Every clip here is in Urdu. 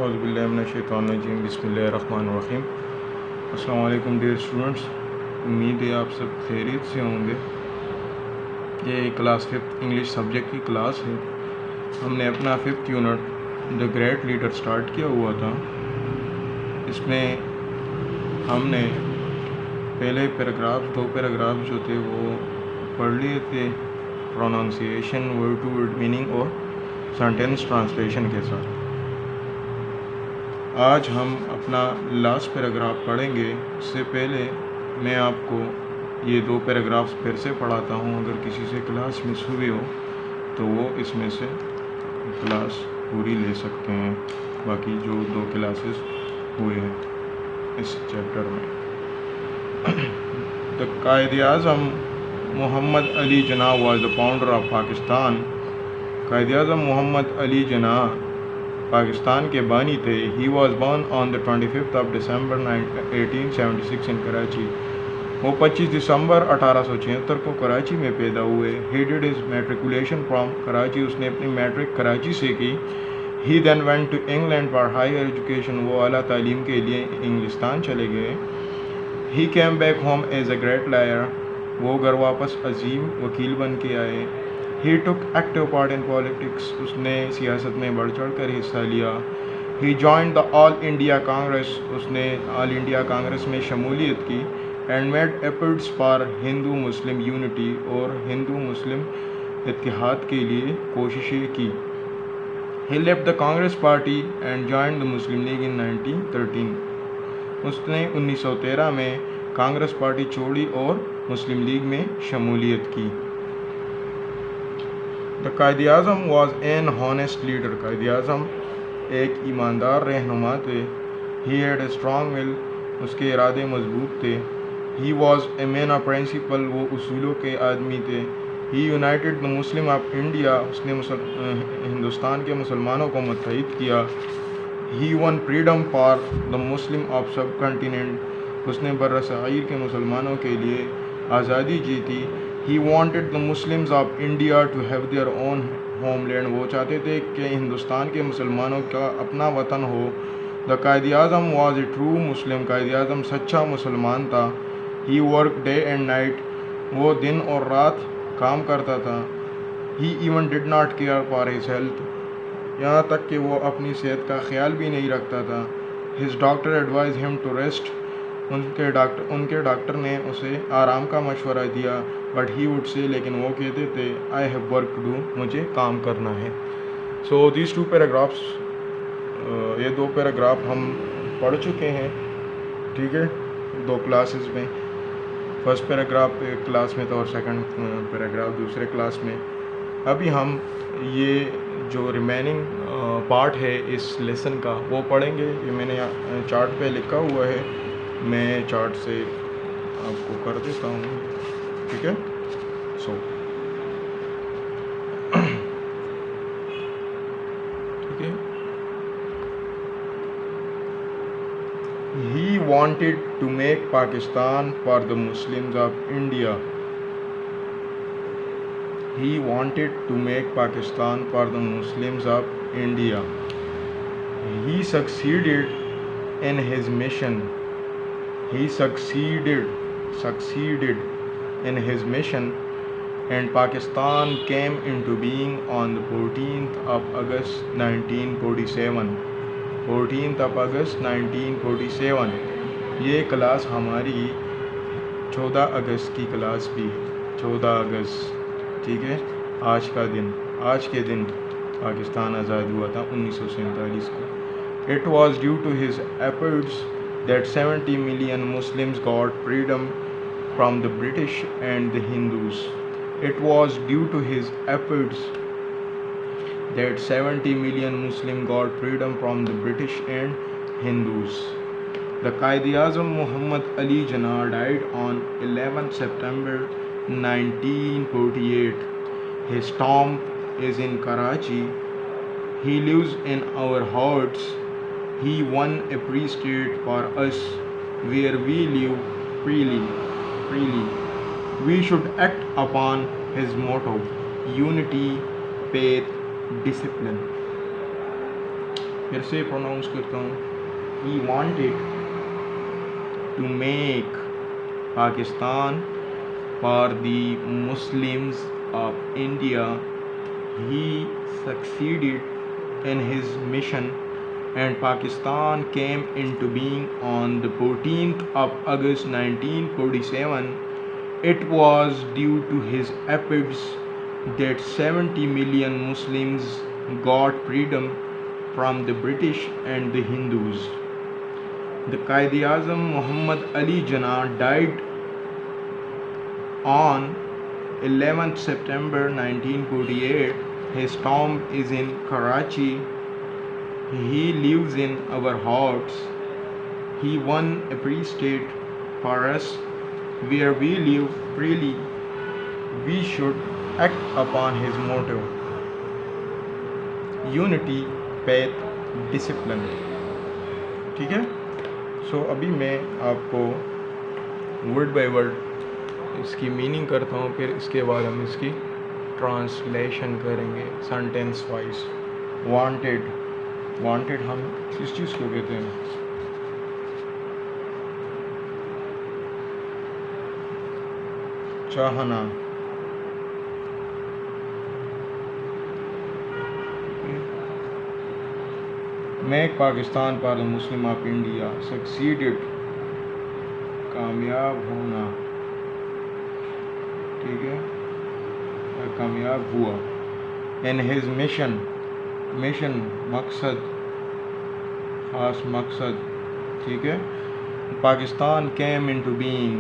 اعوذ باللہ من الشیطان الرجیم بسم اللہ الرحمن الرحیم۔ السلام علیکم ڈیئر اسٹوڈنٹس، امید ہے آپ سب خیریت سے ہوں گے۔ یہ کلاس 5 انگلش سبجیکٹ کی کلاس ہے۔ ہم نے اپنا 5th unit the great leader start کیا ہوا تھا۔ اس میں ہم نے پہلے دو پیراگراف جو تھے وہ پڑھ لیے تھے pronunciation, word to word meaning اور سینٹینس ٹرانسلیشن کے ساتھ۔ آج ہم اپنا لاسٹ پیراگراف پڑھیں گے۔ اس سے پہلے میں آپ کو یہ 2 پیراگرافس پھر سے پڑھاتا ہوں۔ اگر کسی سے کلاس مس ہوئی ہو تو وہ اس میں سے کلاس پوری لے سکتے ہیں، باقی جو 2 کلاسز ہوئے ہیں اس چیپٹر میں۔ The Quaid Azam Muhammad Ali Jinnah was the founder of Pakistan. Quaid Azam Muhammad Ali Jinnah Pakistan کے بانی تھے۔ He was born on the 25th of December 1876 in Karachi. وہ 25 دسمبر 1876 کو کراچی میں پیدا ہوئے۔ He did his matriculation from Karachi, اس نے اپنی میٹرک کراچی سے کی۔ He then went to England for higher education, وہ اعلیٰ تعلیم کے لیے انگلستان چلے گئے۔ He came back home as a great lawyer, وہ گھر واپس عظیم وکیل بن کے آئے۔ He took active part in politics, اس نے سیاست میں بڑھ چڑھ کر حصہ لیا۔ He joined the All India Congress, اس نے آل انڈیا کانگریس میں شمولیت کی۔ And made efforts for Hindu Muslim unity, اور ہندو مسلم اتحاد کے لیے کوششیں کی۔ He left the Congress party and joined the Muslim league ان 1913، اس نے 1913 میں کانگریس پارٹی چھوڑی اور مسلم لیگ میں شمولیت کی۔ دا قائد اعظم was an ہانیسٹ leader, Quaid Azam ایک ایماندار رہنما تھے۔ ہی ہیڈ اے اسٹرانگ ول، اس کے ارادے مضبوط تھے۔ He was a man of principle, وہ اصولوں کے آدمی تھے۔ He united the Muslim of India, اس نے ہندوستان کے مسلمانوں کو متحد کیا۔ He won freedom for the Muslim of subcontinent, اس نے بر صغیر کے مسلمانوں کے لیے آزادی جیتی۔ He wanted the Muslims of India to have their own homeland, وہ چاہتے تھے کہ ہندوستان کے مسلمانوں کا اپنا وطن ہو۔ دا قائد اعظم was a true Muslim, Quaid Azam سچا مسلمان تھا۔ He work day and night, وہ دن اور رات کام کرتا تھا۔ He even did not care for his health, یہاں تک کہ وہ اپنی صحت کا خیال بھی نہیں رکھتا تھا۔ ہز ڈاکٹر ایڈوائز ہم ٹو ریسٹ، ان کے ڈاکٹر نے اسے آرام کا مشورہ دیا۔ بٹ ہی وڈ سے، لیکن وہ کہتے تھے I have work to do, مجھے کام کرنا ہے۔ سو دیز 2 پیراگرافس، یہ 2 پیراگراف ہم پڑھ چکے ہیں، ٹھیک ہے، 2 کلاسز میں۔ فرسٹ پیراگراف ایک کلاس میں تھا اور سیکنڈ پیراگراف دوسرے کلاس میں۔ ابھی ہم یہ جو ریمیننگ پارٹ ہے اس لیسن کا وہ پڑھیں گے۔ یہ میں نے چارٹ پہ لکھا ہوا ہے، میں چارٹ سے آپ کو کر دیتا ہوں، ٹھیک ہے۔ سو ٹھیک ہے۔ He wanted to make Pakistan for the Muslims of India. He wanted to make Pakistan for the Muslims of India. He succeeded in his mission. He succeeded in his mission, and Pakistan came into being on the 14th of August 1947. 14th of August 1947۔ یہ کلاس ہماری 14 اگست کی کلاس بھی ہے، 14 اگست، ٹھیک ہے۔ آج کے دن پاکستان آزاد ہوا تھا 1947 کو۔ It was due to his efforts that 70 million Muslims got freedom from the British and the Hindus. It was due to his efforts that 70 million Muslims got freedom from the British and Hindus. The Qaid Azam Muhammad Ali Jinnah died on 11 September 1948. His tomb is in Karachi. He lives in our hearts. He won a free state for us where we live freely. We should act upon his motto, unity, faith, discipline. پھر سے پروناؤنس کرتا ہوں. He wanted to make Pakistan for the Muslims of India. He succeeded in his mission and Pakistan came into being on the 14th of August 1947. It was due to his efforts that 70 million Muslims got freedom from the British and the Hindus. The Quaid-e-Azam Muhammad Ali Jinnah died on 11th September 1948. His tomb is in Karachi. He lives in our hearts. He won a free state for us where we live freely. We should act upon his motto: unity, faith, discipline. ٹھیک ہے. سو ابھی میں آپ کو ورڈ بائی ورڈ اس کی میننگ کرتا ہوں, پھر اس کے بعد ہم اس کی ٹرانسلیشن کریں گے سینٹینس وائز. وانٹیڈ, وانٹیڈ ہم کس چیز کو کہتے ہیں؟ چاہنا. Make Pakistan for the Muslim of India. Succeeded, کامیاب ہونا. ٹھیک ہے, کامیاب ہوا. ان ہز مشن, مشن مقصد, خاص مقصد. ٹھیک ہے. Pakistan came into being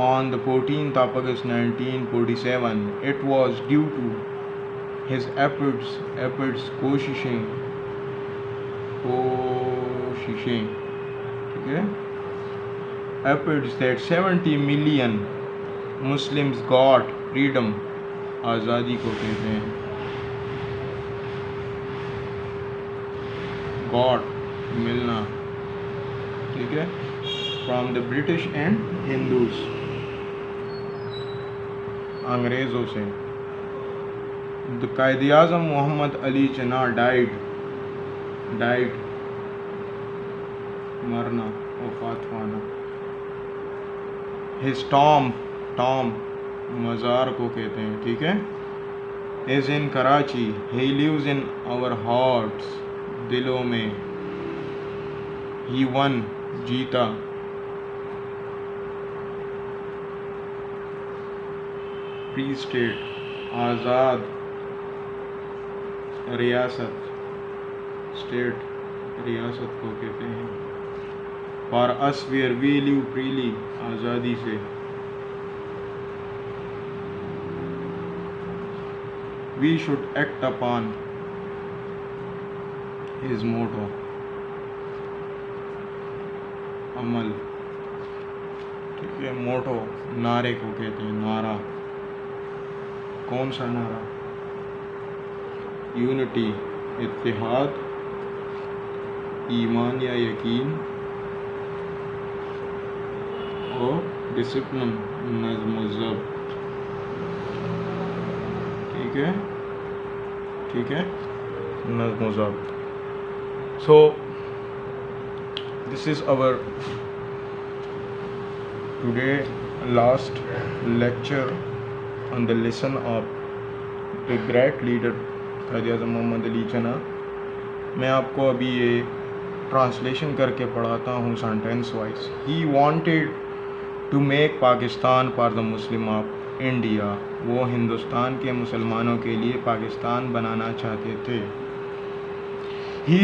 on the 14th of August 1947. It was due to his efforts, کوششیں, ٹھیک ہے, efforts that 70 million Muslims got freedom, آزادی کو کہتے ہیں. got, ملنا. ٹھیک ہے. from the British and Hindus, انگریزوں سے. The Quaid-e-Azam Muhammad Ali Jinnah died, مرنا, وفات پانا. His tomb, مزار کو کہتے ہیں. ٹھیک ہے. is in Karachi. He lives in our hearts, دلوں میں. He won, جیتا. free state, آزاد. ریاست, state, ریاست کو کہتے ہیں. for us where we live freely, آزادی سے. we should act upon his motto, عمل. ٹھیک ہے. موٹو, نعرے کو کہتے ہیں. نعرہ, کون سا نعرہ؟ یونٹی, اتحاد, ایمان یا یقین, اور ڈسپلن, نظم و ضبط. ٹھیک ہے, ٹھیک ہے, نظم و ضبط. So this is our today last lecture on the lesson of the great leader قائد-e-اعظم محمد علی جناح. میں آپ کو ابھی یہ ٹرانسلیشن کر کے پڑھاتا ہوں sentence wise. He wanted to make Pakistan for the Muslim of India. وہ ہندوستان کے مسلمانوں کے لیے پاکستان بنانا چاہتے تھے. He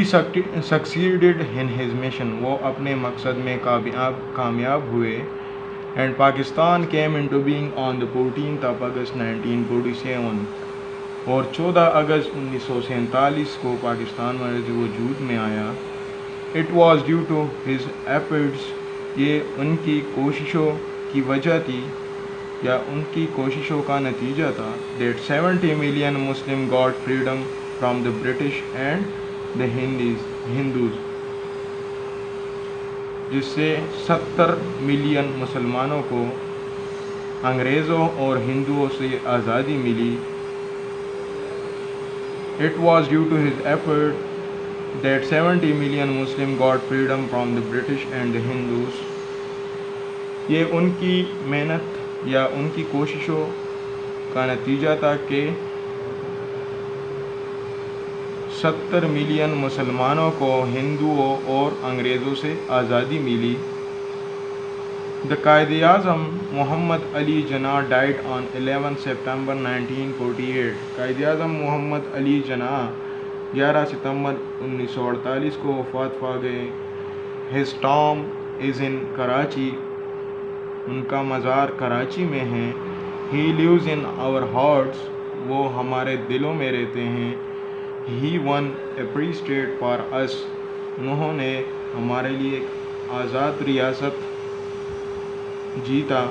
succeeded in his mission. وہ اپنے مقصد میں کامیاب ہوئے. And Pakistan came into being on the 14th of August 1947. اور 14 اگست 1947 کو پاکستان وجود میں آیا. It was due to his efforts. یہ ان کی کوششوں کی وجہ تھی یا ان کی کوششوں کا نتیجہ تھا. That 70 million Muslim got freedom from the British and the Hindus. جس سے 70 ملین مسلمانوں کو انگریزوں اور ہندوؤں سے آزادی ملی. It was due to his effort that 70 million Muslims got freedom from the British and the Hindus. یہ ان کی محنت یا ان کی کوششوں کا نتیجہ تھا کہ 70 ملین مسلمانوں کو ہندوؤں اور انگریزوں سے آزادی ملی. The Quaid Azam Muhammad Ali Jinnah died on 11 September 1948. قائد اعظم محمد علی جناح 11 ستمبر 1948 کو وفات پا گئے. His tomb is in Karachi. ان کا مزار کراچی میں ہے. He lives in our hearts. وہ ہمارے دلوں میں رہتے ہیں. He won a free state for us. انہوں نے ہمارے لیے ایک آزاد ریاست جیتا.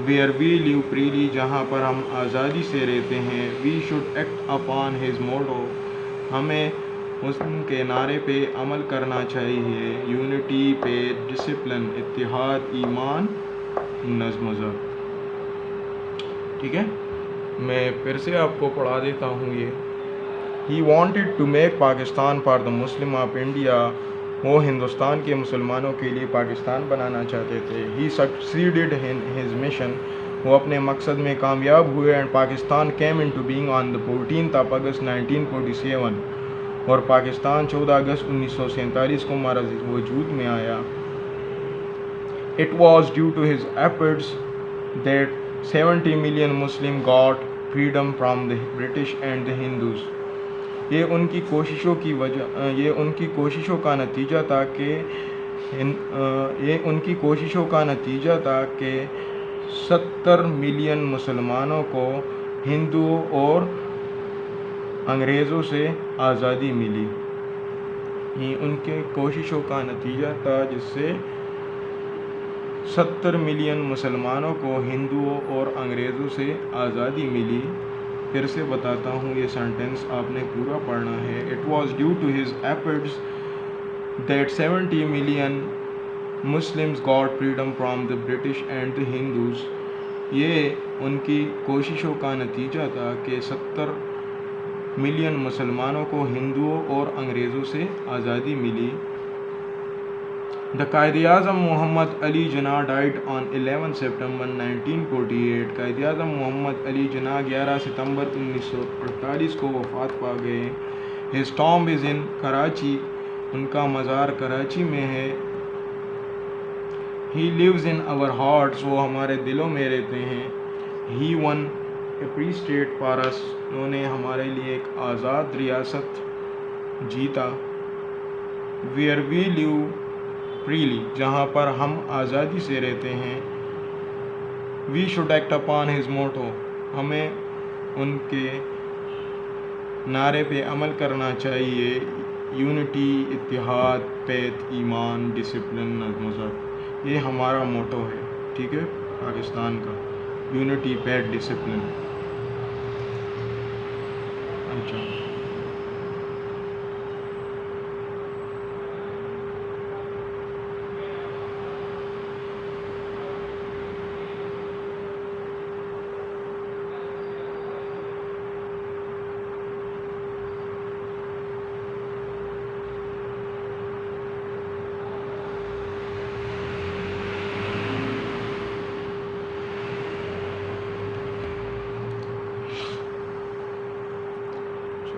Where we live freely. جہاں پر ہم آزادی سے رہتے ہیں. We should act upon his motto. ہمیں ان کے نعرے پہ عمل کرنا چاہیے. یونٹی پہ ڈسپلن. اتحاد، ایمان، نظم و ضبط. ٹھیک ہے، میں پھر سے آپ کو پڑھا دیتا ہوں یہ. He wanted to make Pakistan for the Muslim of India. وہ ہندوستان کے مسلمانوں کے لیے پاکستان بنانا چاہتے تھے. He succeeded in his mission. وہ اپنے مقصد میں کامیاب ہوئے. And Pakistan came into being on the 14th of August 1947. اور پاکستان 14 اگست 1947 کو ہمارا وجود میں آیا. It was due to his efforts that 70 million Muslims got freedom from the British and the Hindus. یہ ان کی کوششوں کی وجہ یہ ان کی کوششوں کا نتیجہ تھا کہ 70 ملین مسلمانوں کو ہندوؤں اور انگریزوں سے آزادی ملی. یہ ان کے کوششوں کا نتیجہ تھا جس سے 70 ملین مسلمانوں کو ہندوؤں اور انگریزوں سے آزادی ملی. پھر سے بتاتا ہوں یہ سینٹنس آپ نے پورا پڑھنا ہے. It was due to his efforts that 70 million Muslims got freedom from the British and the Hindus. یہ ان کی کوششوں کا نتیجہ تھا کہ 70 ملین مسلمانوں کو ہندوؤں اور انگریزوں سے آزادی ملی. The Quaid Azam Muhammad Ali Jinnah died on 11 September 1948. قائد اعظم محمد علی جناح 11 ستمبر 1948 کو وفات پا گئے. His tomb is in Karachi. ان کا مزار کراچی میں ہے. He lives in our hearts. وہ ہمارے دلوں میں رہتے ہیں. He won a free state for us. انہوں نے ہمارے لیے ایک آزاد ریاست جیتا. Where we live freely. جہاں پر ہم آزادی سے رہتے ہیں. We should act upon his motto. ہمیں ان کے نعرے پہ عمل کرنا چاہیے. یونٹی، اتحاد، فیتھ، ایمان، ڈسپلن، نظم و ضبط. یہ ہمارا موٹو ہے. ٹھیک ہے، پاکستان کا. Unity, faith, discipline. اچھا،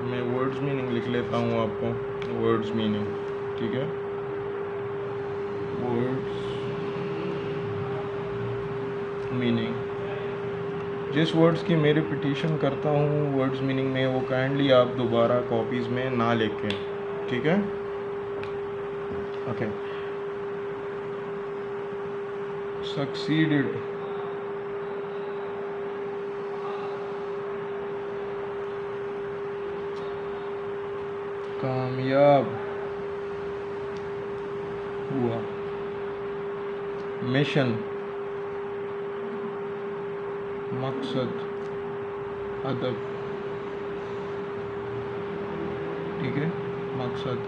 میں ورڈز میننگ لکھ لیتا ہوں آپ کو. Words meaning. ٹھیک ہے، ورڈز میننگ. جس ورڈز کی میں ریپیٹیشن کرتا ہوں ورڈز میننگ میں، وہ کائنڈلی آپ دوبارہ کاپیز میں نہ لکھیں. ٹھیک ہے، اوکے. سکسیڈڈ، کامیاب ہوا. مشن، مقصد، ہدف. ٹھیک ہے، مقصد.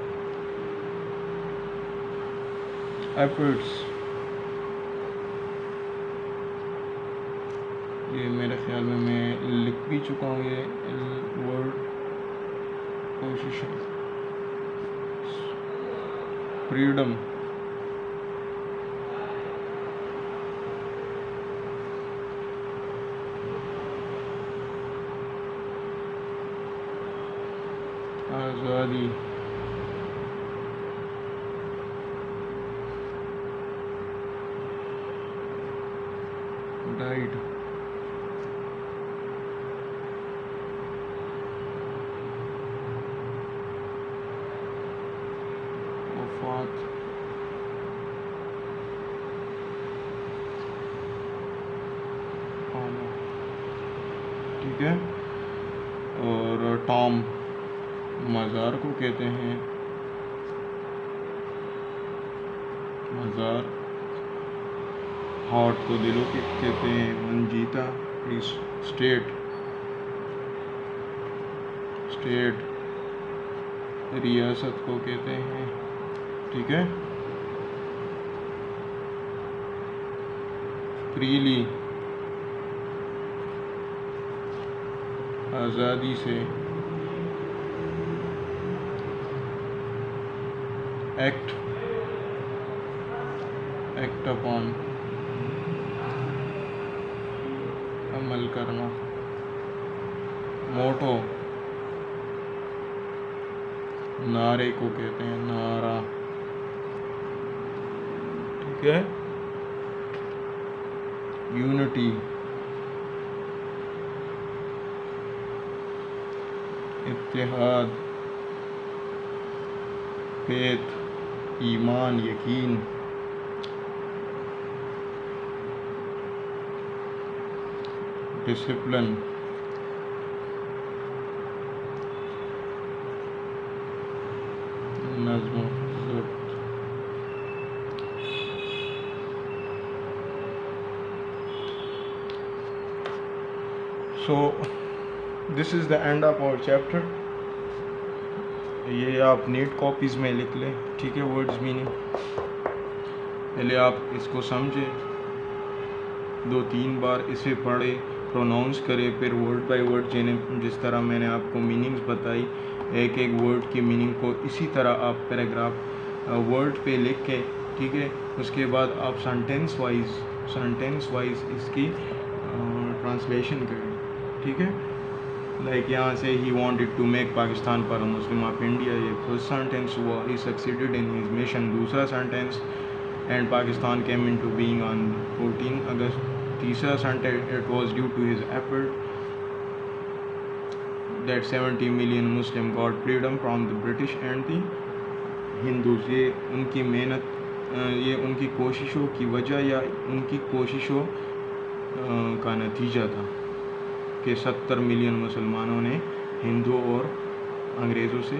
ایفرٹس، یہ میرے خیال میں لکھ بھی چکا ہوں یہ ورڈ. کوششیں. فریڈم آزادی ڈائٹ وفات پانا. ٹھیک ہے. اور ٹام مزار کو کہتے ہیں مزار. ہارٹ کو دلوں کے کہتے ہیں منجیتا. اسٹیٹ ریاست کو کہتے ہیں. ٹھیک ہے. فریلی آزادی سے. ایکٹ اپون عمل کرنا. موٹو نعرے کو کہتے ہیں نعرہ. ٹھیک ہے. یونٹی اتحاد. فیتھ ایمان یقین. ڈسپلن نظم و ضبط. So this is the end of our chapter. یہ آپ نیٹ کاپیز میں لکھ لیں. ٹھیک ہے. ورڈز میننگ پہلے آپ اس کو سمجھیں, 2-3 بار اسے پڑھے, پروناؤنس کرے, پھر ورڈ بائی ورڈ جس طرح میں نے آپ کو میننگز بتائی, ایک ورڈ کی میننگ کو اسی طرح آپ پیراگراف ورڈ پہ لکھ کے. ٹھیک ہے. اس کے بعد آپ سینٹینس وائز اس کی ٹرانسلیشن کریں. ٹھیک ہے. لائک یہاں سے he wanted to make Pakistan for Muslim of India, یہ فرسٹ سینٹینس ہوا. He succeeded in his mission, دوسرا sentence. And Pakistan came into being on 14 August. تیسرا sentence, it was due to his effort that 70 million Muslim got freedom from the British and the Hindus. یہ ان کی محنت, یہ ان کی کوششوں کی وجہ یا ان کی کوششوں کا نتیجہ تھا کہ 70 ملین مسلمانوں نے ہندو اور انگریزوں سے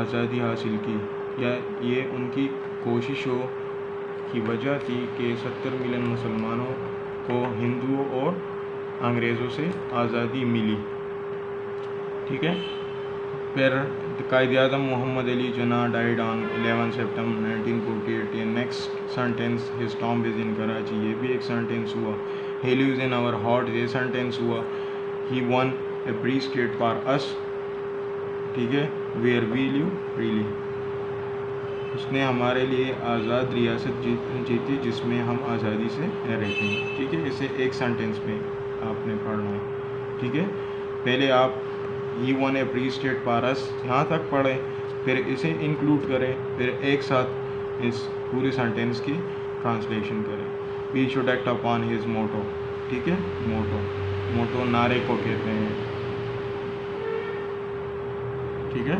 آزادی حاصل کی. یا یہ ان کی کوششوں کی وجہ تھی کہ 70 ملین مسلمانوں کو ہندوؤں اور انگریزوں سے آزادی ملی. ٹھیک ہے. پھر قائد اعظم محمد علی جناح ڈائیڈ آن 11 سپٹمبر 1948. یہ next sentence, his tomb is in Karachi, یہ بھی ایک سینٹینس ہوا. He lives in our heart, یہ سینٹینس ہوا. He won a free state for us. ٹھیک ہے. ویئر وی لیو فریلی, اس نے ہمارے لیے آزاد ریاست جیتی جس میں ہم آزادی سے رہتے ہیں. ٹھیک ہے. اسے ایک سینٹینس میں آپ نے پڑھنا ہے. ٹھیک ہے. پہلے آپ he won a free state for us یہاں تک پڑھیں, پھر اسے انکلوڈ کریں, پھر ایک ساتھ اس پورے سینٹینس کی ٹرانسلیشن کریں. We should act upon his motto. ٹھیک ہے. موٹو نعرے کو کہتے ہیں. ٹھیک ہے.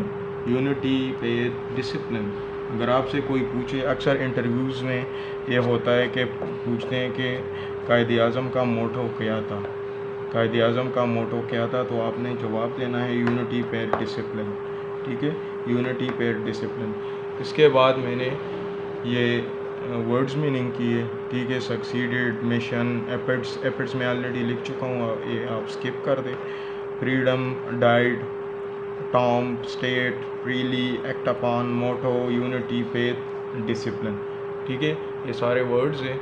Unity, faith, discipline. اگر آپ سے کوئی پوچھے, اکثر انٹرویوز میں یہ ہوتا ہے کہ پوچھتے ہیں کہ قائد اعظم کا موٹو کیا تھا, تو آپ نے جواب دینا ہے یونٹی, فیتھ, ڈسپلن. ٹھیک ہے. Unity, faith, discipline. اس کے بعد میں نے یہ ورڈز میننگ کیے. ٹھیک ہے. سکسیڈیڈ, مشن, ایفرٹس میں آلریڈی لکھ چکا ہوں, یہ آپ اسکپ کر دیں. Freedom, died, tomb, state, freely, act upon, motto, unity, faith, discipline. ٹھیک ہے. یہ سارے ورڈز ہیں,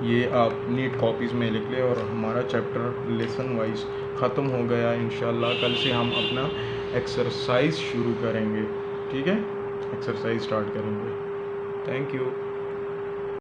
یہ آپ نیٹ کاپیز میں لکھ لیں. اور ہمارا چیپٹر لیسن وائز ختم ہو گیا. انشاءاللہ کل سے ہم اپنا ایکسرسائز شروع کریں گے. ٹھیک ہے, ایکسرسائز اسٹارٹ کریں گے. Thank you.